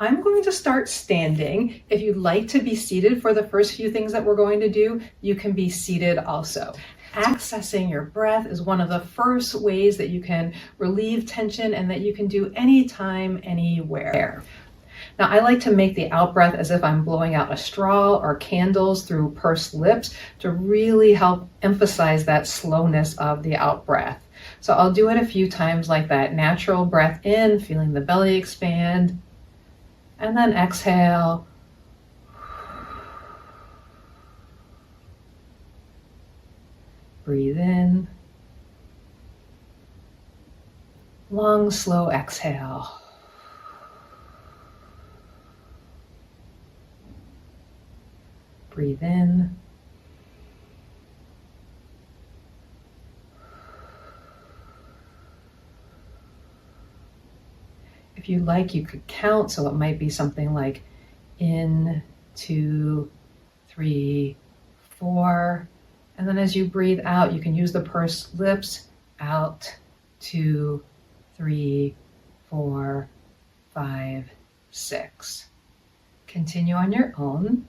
I'm going to start standing. If you'd like to be seated for the first few things that we're going to do, you can be seated also. Accessing your breath is one of the first ways that you can relieve tension and that you can do anytime, anywhere. Now, I like to make the out breath as if I'm blowing out a straw or candles through pursed lips to really help emphasize that slowness of the out breath. So I'll do it a few times like that. Natural breath in, feeling the belly expand, and then exhale. Breathe in. Long, slow exhale. Breathe in. If you like, you could count, so it might be something like in, 2, 3, 4. And then as you breathe out, you can use the pursed lips. Out, 2, 3, 4, 5, 6. Continue on your own.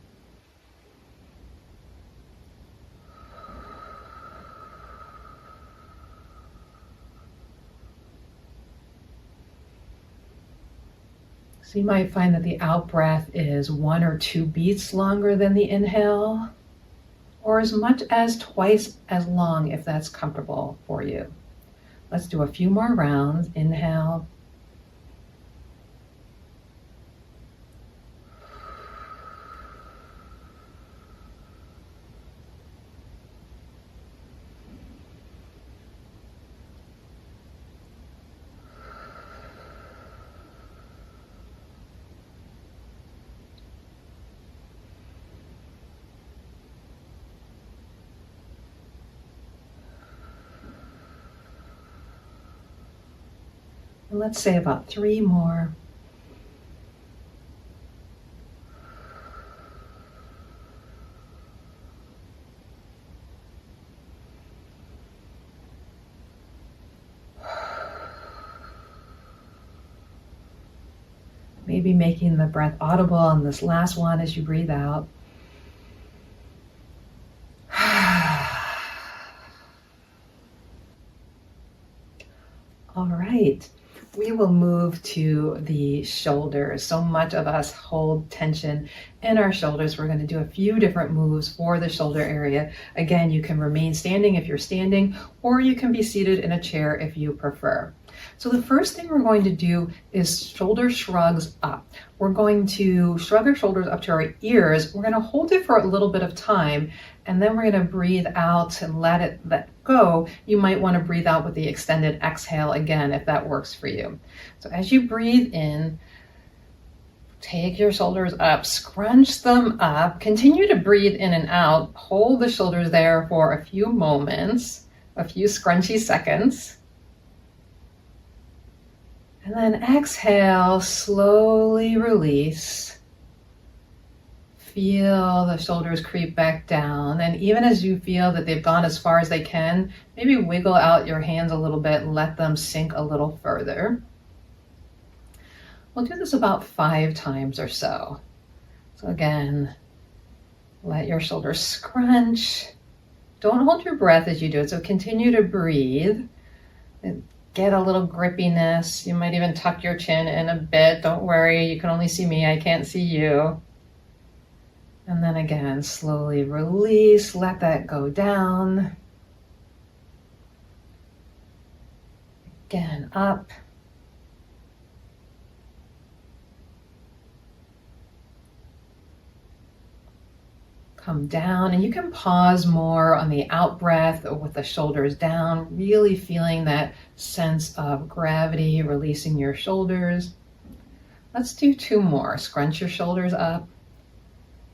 So you might find that the out breath is 1 or 2 beats longer than the inhale, or as much as twice as long if that's comfortable for you. Let's do a few more rounds. Inhale. And let's say about 3 more. Maybe making the breath audible on this last one as you breathe out. All right. We will move to the shoulders. So much of us hold tension in our shoulders. We're going to do a few different moves for the shoulder area. Again, you can remain standing if you're standing, or you can be seated in a chair if you prefer. So the first thing we're going to do is shoulder shrugs up. We're going to shrug our shoulders up to our ears. We're going to hold it for a little bit of time, and then we're going to breathe out and let go. You might want to breathe out with the extended exhale again, if that works for you. So as you breathe in, take your shoulders up, scrunch them up, continue to breathe in and out, hold the shoulders there for a few moments, a few scrunchy seconds. And then exhale, slowly release. Feel the shoulders creep back down. And even as you feel that they've gone as far as they can, maybe wiggle out your hands a little bit and let them sink a little further. We'll do this about 5 times or so. So again, let your shoulders scrunch. Don't hold your breath as you do it, so continue to breathe. Get a little grippiness. You might even tuck your chin in a bit. Don't worry, you can only see me, I can't see you. And then again, slowly release, let that go down. Again, up. Come down, and you can pause more on the out breath or with the shoulders down, really feeling that sense of gravity, releasing your shoulders. Let's do 2 more. Scrunch your shoulders up.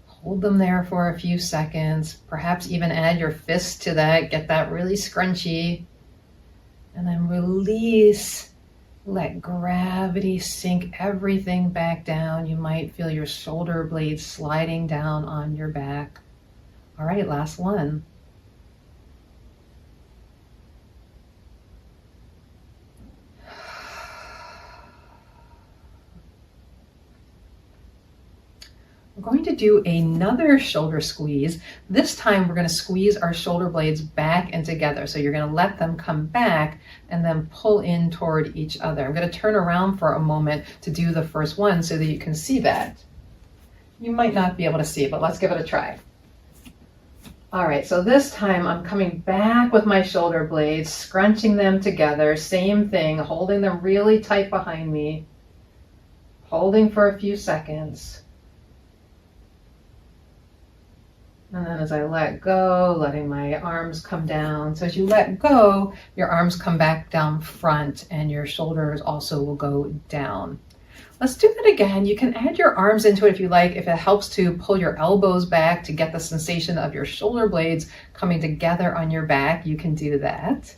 Hold them there for a few seconds. Perhaps even add your fist to that. Get that really scrunchy. And then release. Let gravity sink everything back down. You might feel your shoulder blades sliding down on your back. All right, last one. We're going to do another shoulder squeeze. This time we're going to squeeze our shoulder blades back and together. So you're going to let them come back and then pull in toward each other. I'm going to turn around for a moment to do the first one so that you can see that. You might not be able to see it, but let's give it a try. All right, so this time I'm coming back with my shoulder blades, scrunching them together, same thing, holding them really tight behind me, holding for a few seconds. And then as I let go, letting my arms come down. So as you let go, your arms come back down front and your shoulders also will go down. Let's do that again. You can add your arms into it if you like, if it helps to pull your elbows back to get the sensation of your shoulder blades coming together on your back, you can do that.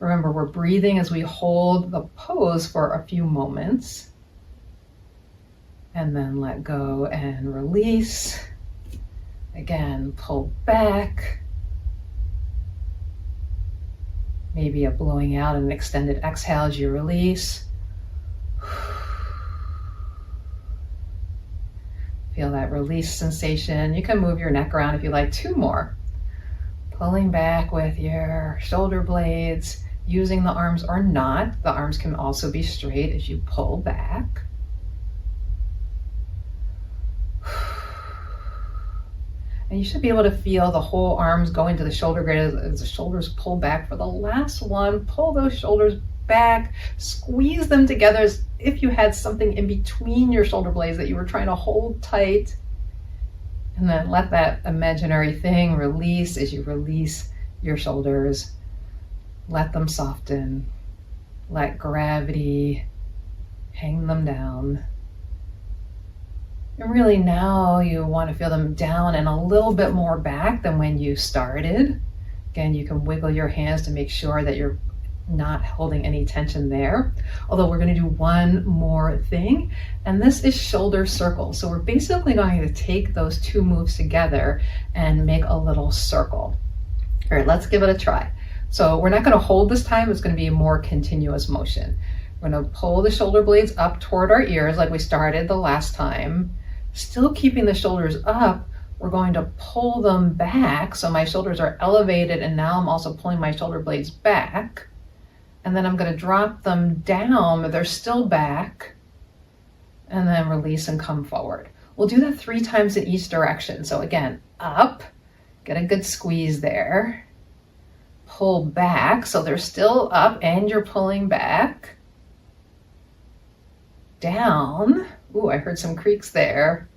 Remember, we're breathing as we hold the pose for a few moments. And then let go and release. Again, pull back. Maybe a blowing out and an extended exhale as you release. Feel that release sensation. You can move your neck around if you like. 2 more. Pulling back with your shoulder blades, using the arms or not. The arms can also be straight as you pull back. And you should be able to feel the whole arms go into the shoulder blade as the shoulders pull back. For the last one, pull those shoulders back, squeeze them together as if you had something in between your shoulder blades that you were trying to hold tight. And then let that imaginary thing release as you release your shoulders. Let them soften. Let gravity hang them down. And really now you want to feel them down and a little bit more back than when you started. Again, you can wiggle your hands to make sure that you're not holding any tension there. Although we're going to do one more thing, and this is shoulder circles. So we're basically going to take those 2 moves together and make a little circle. All right, let's give it a try. So we're not going to hold this time. It's going to be a more continuous motion. We're going to pull the shoulder blades up toward our ears like we started the last time. Still keeping the shoulders up, we're going to pull them back. So my shoulders are elevated and now I'm also pulling my shoulder blades back. And then I'm going to drop them down, but they're still back. And then release and come forward. We'll do that 3 times in each direction. So again, up, get a good squeeze there. Pull back, so they're still up and you're pulling back. Down, ooh, I heard some creaks there.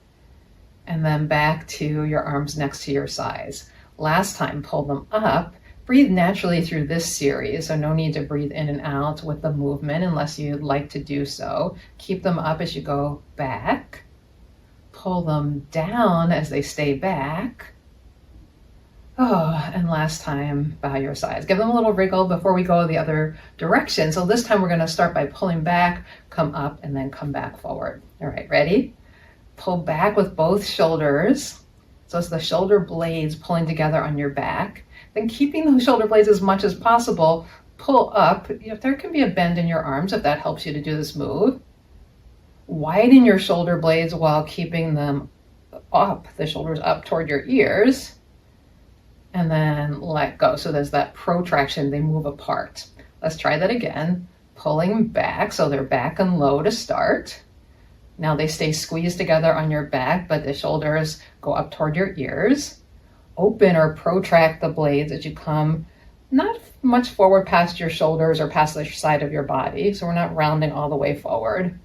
And then back to your arms next to your sides. Last time, pull them up. Breathe naturally through this series, so no need to breathe in and out with the movement unless you'd like to do so. Keep them up as you go back. Pull them down as they stay back. Oh, and last time, bow your sides. Give them a little wriggle before we go the other direction. So this time we're going to start by pulling back, come up, and then come back forward. All right, ready? Pull back with both shoulders. So it's the shoulder blades pulling together on your back. Then keeping those shoulder blades as much as possible, pull up. If there can be a bend in your arms if that helps you to do this move. Widen your shoulder blades while keeping them up, the shoulders up toward your ears. And then let go. So there's that protraction, they move apart. Let's try that again. Pulling back, so they're back and low to start. Now they stay squeezed together on your back, but the shoulders go up toward your ears. Open or protract the blades as you come not much forward past your shoulders or past the side of your body. So we're not rounding all the way forward.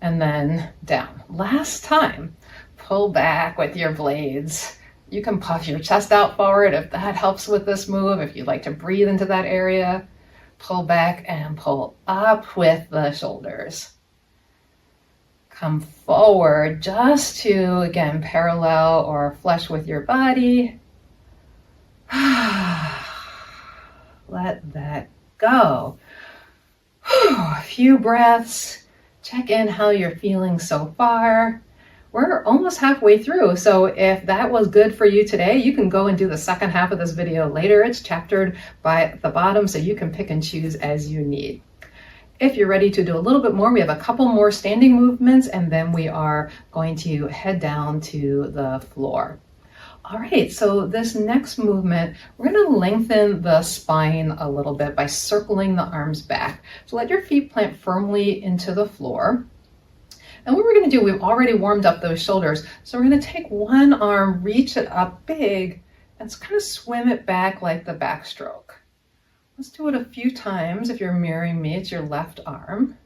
And then down. Last time, pull back with your blades. You can puff your chest out forward if that helps with this move. If you'd like to breathe into that area, pull back and pull up with the shoulders. Come forward just to, again, parallel or flush with your body. Let that go. A few breaths. Check in how you're feeling so far. We're almost halfway through, so if that was good for you today, you can go and do the second half of this video later. It's chaptered by the bottom, so you can pick and choose as you need. If you're ready to do a little bit more, we have a couple more standing movements, and then we are going to head down to the floor. All right, so this next movement, we're going to lengthen the spine a little bit by circling the arms back. So let your feet plant firmly into the floor. And what we're going to do, we've already warmed up those shoulders. So we're going to take one arm, reach it up big, and kind of swim it back like the backstroke. Let's do it a few times. If you're mirroring me, it's your left arm.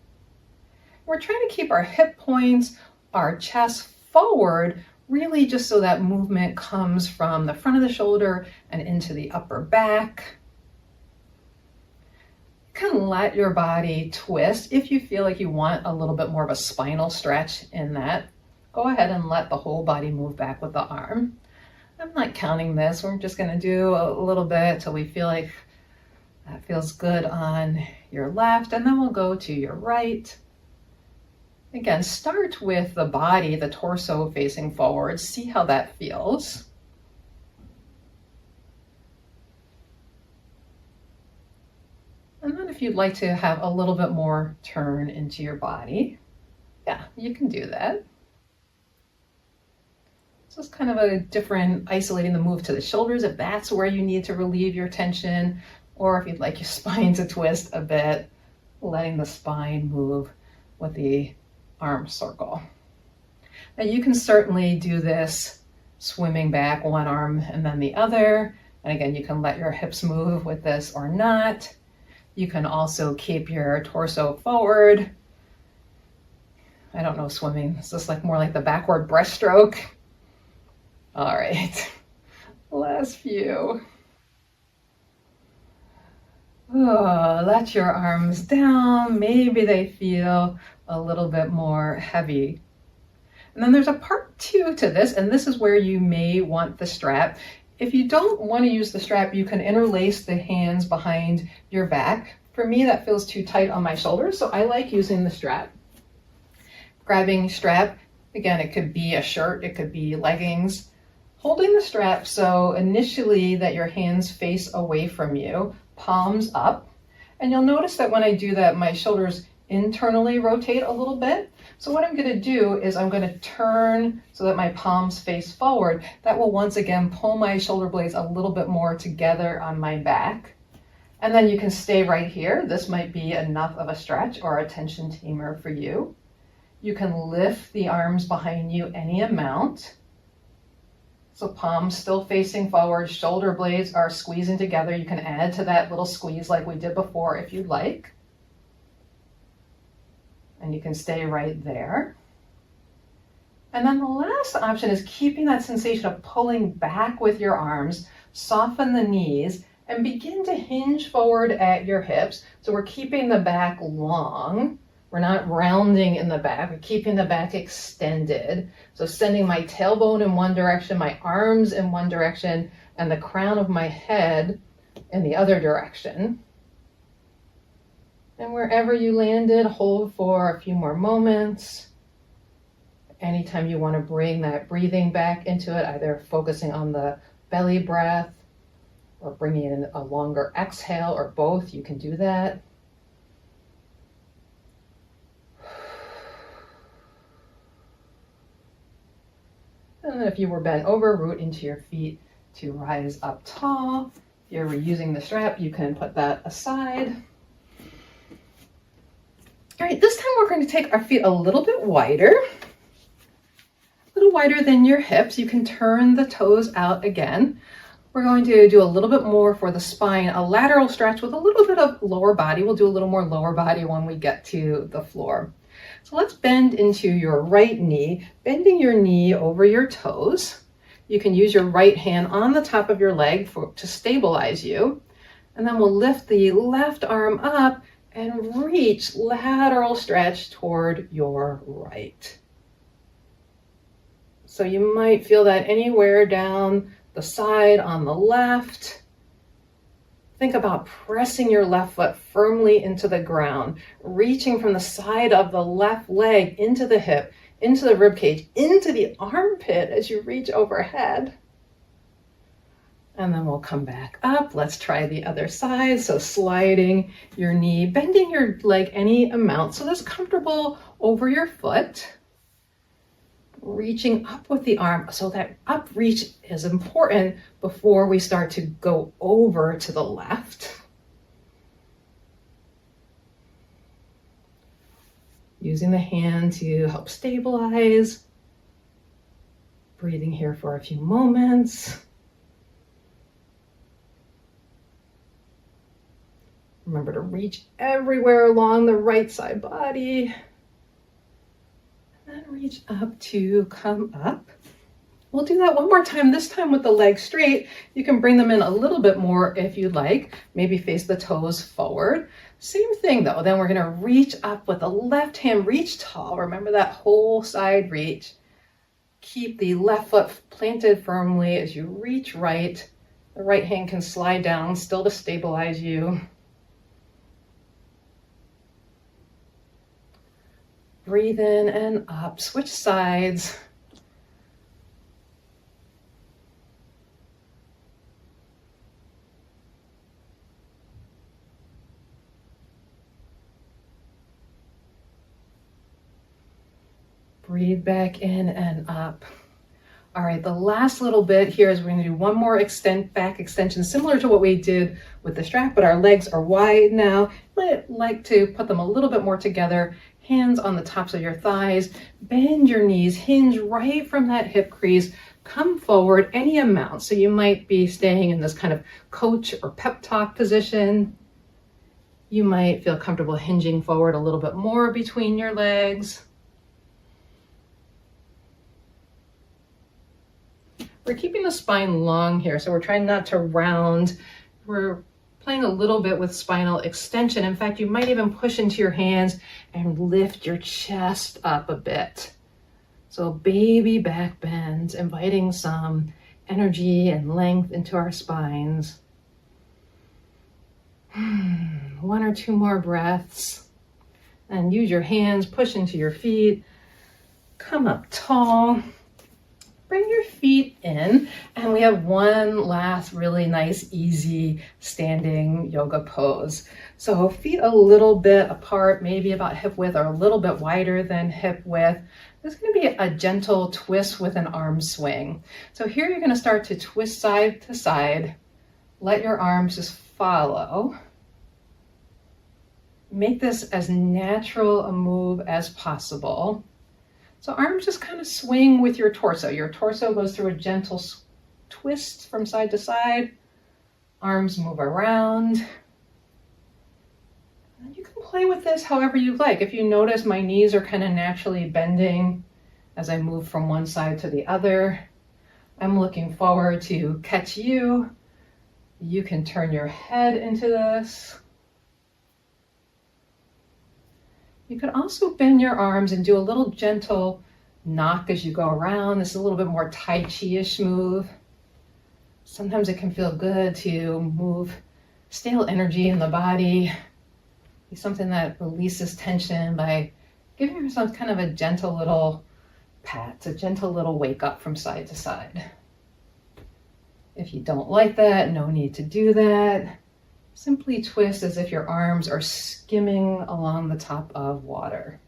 We're trying to keep our hip points, our chest forward, really just so that movement comes from the front of the shoulder and into the upper back. You can let your body twist. If you feel like you want a little bit more of a spinal stretch in that, go ahead and let the whole body move back with the arm. I'm not counting this. We're just going to do a little bit till we feel like that feels good on your left, and then we'll go to your right. Again, start with the body, the torso facing forward. See how that feels. And then if you'd like to have a little bit more turn into your body, yeah, you can do that. So it's kind of a different isolating the move to the shoulders if that's where you need to relieve your tension, or if you'd like your spine to twist a bit, letting the spine move with the arm circle. Now you can certainly do this swimming back one arm and then the other. And again, you can let your hips move with this or not. You can also keep your torso forward. I don't know swimming. It's just like more like the backward breaststroke. All right, last few. Oh, let your arms down. Maybe they feel a little bit more heavy. And then there's a part 2 to this, and this is where you may want the strap. If you don't want to use the strap, you can interlace the hands behind your back. For me, that feels too tight on my shoulders, so I like using the strap. Grabbing strap, again, it could be a shirt, it could be leggings. Holding the strap so initially that your hands face away from you, palms up. And you'll notice that when I do that, my shoulders internally rotate a little bit. So what I'm going to do is I'm going to turn so that my palms face forward. That will once again pull my shoulder blades a little bit more together on my back. And then you can stay right here. This might be enough of a stretch or a tension tamer for you. You can lift the arms behind you any amount. So palms still facing forward, shoulder blades are squeezing together. You can add to that little squeeze like we did before if you'd like. And you can stay right there. And then the last option is keeping that sensation of pulling back with your arms, soften the knees, and begin to hinge forward at your hips. So we're keeping the back long. We're not rounding in the back, we're keeping the back extended. So sending my tailbone in one direction, my arms in one direction, and the crown of my head in the other direction. And wherever you landed, hold for a few more moments. Anytime you want to bring that breathing back into it, either focusing on the belly breath or bringing in a longer exhale or both, you can do that. And then if you were bent over, root into your feet to rise up tall. If you're reusing the strap, you can put that aside. All right, this time we're going to take our feet a little bit wider than your hips. You can turn the toes out again. We're going to do a little bit more for the spine, a lateral stretch with a little bit of lower body. We'll do a little more lower body when we get to the floor. So let's bend into your right knee, bending your knee over your toes. You can use your right hand on the top of your leg to stabilize you. And then we'll lift the left arm up and reach lateral stretch toward your right. So you might feel that anywhere down the side on the left. Think about pressing your left foot firmly into the ground, reaching from the side of the left leg into the hip, into the rib cage, into the armpit as you reach overhead. And then we'll come back up. Let's try the other side. So sliding your knee, bending your leg any amount so that's comfortable over your foot. Reaching up with the arm. So that up reach is important before we start to go over to the left. Using the hand to help stabilize. Breathing here for a few moments. Remember to reach everywhere along the right side body. And then reach up to come up. We'll do that one more time, this time with the legs straight. You can bring them in a little bit more if you'd like. Maybe face the toes forward. Same thing though, then we're gonna reach up with the left hand, reach tall. Remember that whole side reach. Keep the left foot planted firmly as you reach right. The right hand can slide down still to stabilize you. Breathe in and up, switch sides. Breathe back in and up. All right, the last little bit here is we're going to do one more back extension, similar to what we did with the strap, but our legs are wide now. I like to put them a little bit more together. Hands on the tops of your thighs. Bend your knees, hinge right from that hip crease. Come forward any amount. So you might be staying in this kind of coach or pep talk position. You might feel comfortable hinging forward a little bit more between your legs. We're keeping the spine long here, so we're trying not to round. We're playing a little bit with spinal extension. In fact, you might even push into your hands and lift your chest up a bit. So baby back bends, inviting some energy and length into our spines. 1 or 2 more breaths. And use your hands, push into your feet. Come up tall. Bring your feet in, and we have one last really nice, easy standing yoga pose. So feet a little bit apart, maybe about hip width or a little bit wider than hip width. There's going to be a gentle twist with an arm swing. So here you're going to start to twist side to side. Let your arms just follow. Make this as natural a move as possible. So arms just kind of swing with your torso. Your torso goes through a gentle twist from side to side. Arms move around. And you can play with this however you like. If you notice, my knees are kind of naturally bending as I move from one side to the other. I'm looking forward to catch you. You can turn your head into this. You could also bend your arms and do a little gentle knock as you go around. This is a little bit more Tai Chi-ish move. Sometimes it can feel good to move stale energy in the body. Be something that releases tension by giving yourself kind of a gentle little pat, a gentle little wake up from side to side. If you don't like that, no need to do that. Simply twist as if your arms are skimming along the top of water.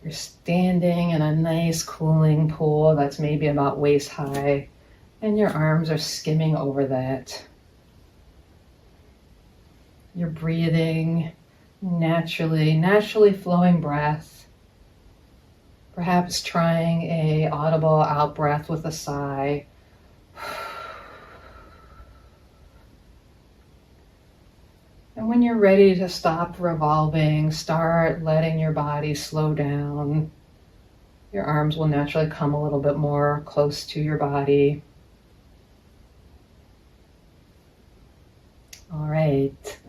You're standing in a nice cooling pool that's maybe about waist high, and your arms are skimming over that. You're breathing naturally flowing breath. Perhaps trying a audible out breath with a sigh. And when you're ready to stop revolving, start letting your body slow down. Your arms will naturally come a little bit more close to your body. All right.